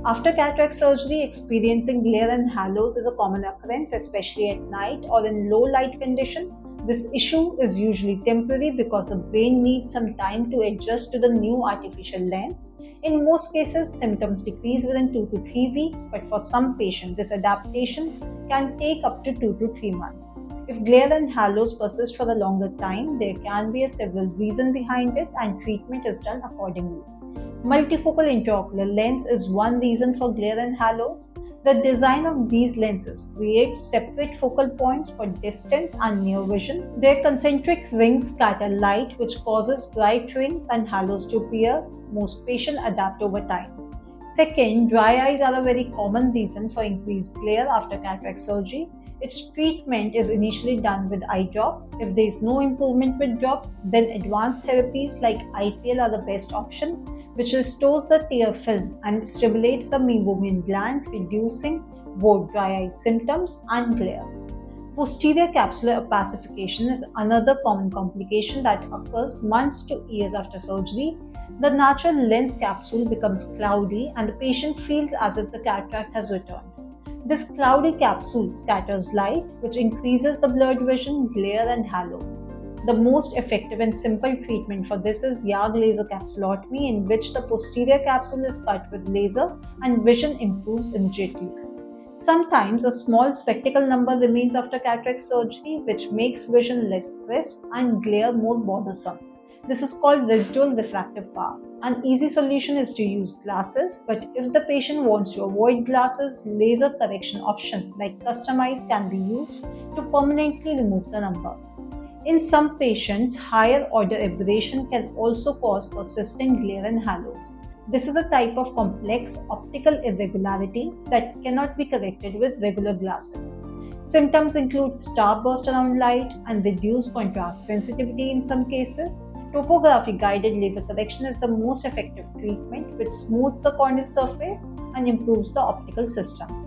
After cataract surgery, experiencing glare and halos is a common occurrence, especially at night or in low light condition. This issue is usually temporary because the brain needs some time to adjust to the new artificial lens. In most cases, symptoms decrease within 2 to 3 weeks, but for some patients, this adaptation can take up to 2 to 3 months. If glare and halos persist for a longer time, there can be a several reasons behind it and treatment is done accordingly. Multifocal intraocular lens is one reason for glare and halos. The design of these lenses creates separate focal points for distance and near vision. Their concentric rings scatter light, which causes bright rings and halos to appear. Most patients adapt over time. Second, dry eyes are a very common reason for increased glare after cataract surgery. Its treatment is initially done with eye drops. If there is no improvement with drops, then advanced therapies like IPL are the best option, which restores the tear film and stimulates the meibomian gland, reducing both dry eye symptoms and glare. Posterior capsular opacification is another common complication that occurs months to years after surgery. The natural lens capsule becomes cloudy and the patient feels as if the cataract has returned. This cloudy capsule scatters light, which increases the blurred vision, glare, and halos. The most effective and simple treatment for this is YAG laser capsulotomy, in which the posterior capsule is cut with laser and vision improves immediately. Sometimes a small spectacle number remains after cataract surgery, which makes vision less crisp and glare more bothersome. This is called residual refractive power. An easy solution is to use glasses, but if the patient wants to avoid glasses, laser correction option like Customize can be used to permanently remove the number. In some patients, higher order aberration can also cause persistent glare and halos. This is a type of complex optical irregularity that cannot be corrected with regular glasses. Symptoms include starburst around light and reduced contrast sensitivity in some cases. Topography guided laser correction is the most effective treatment, which smooths the corneal surface and improves the optical system.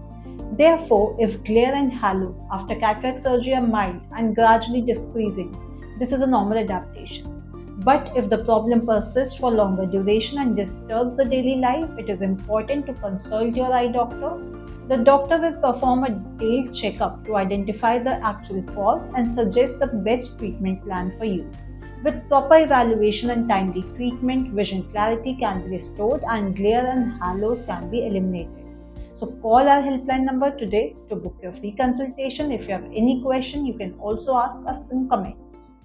Therefore, if glare and halos after cataract surgery are mild and gradually decreasing, this is a normal adaptation. But if the problem persists for longer duration and disturbs the daily life, it is important to consult your eye doctor. The doctor will perform a detailed checkup to identify the actual cause and suggest the best treatment plan for you. With proper evaluation and timely treatment, vision clarity can be restored and glare and halos can be eliminated. So call our helpline number today to book your free consultation. If you have any question, you can also ask us in comments.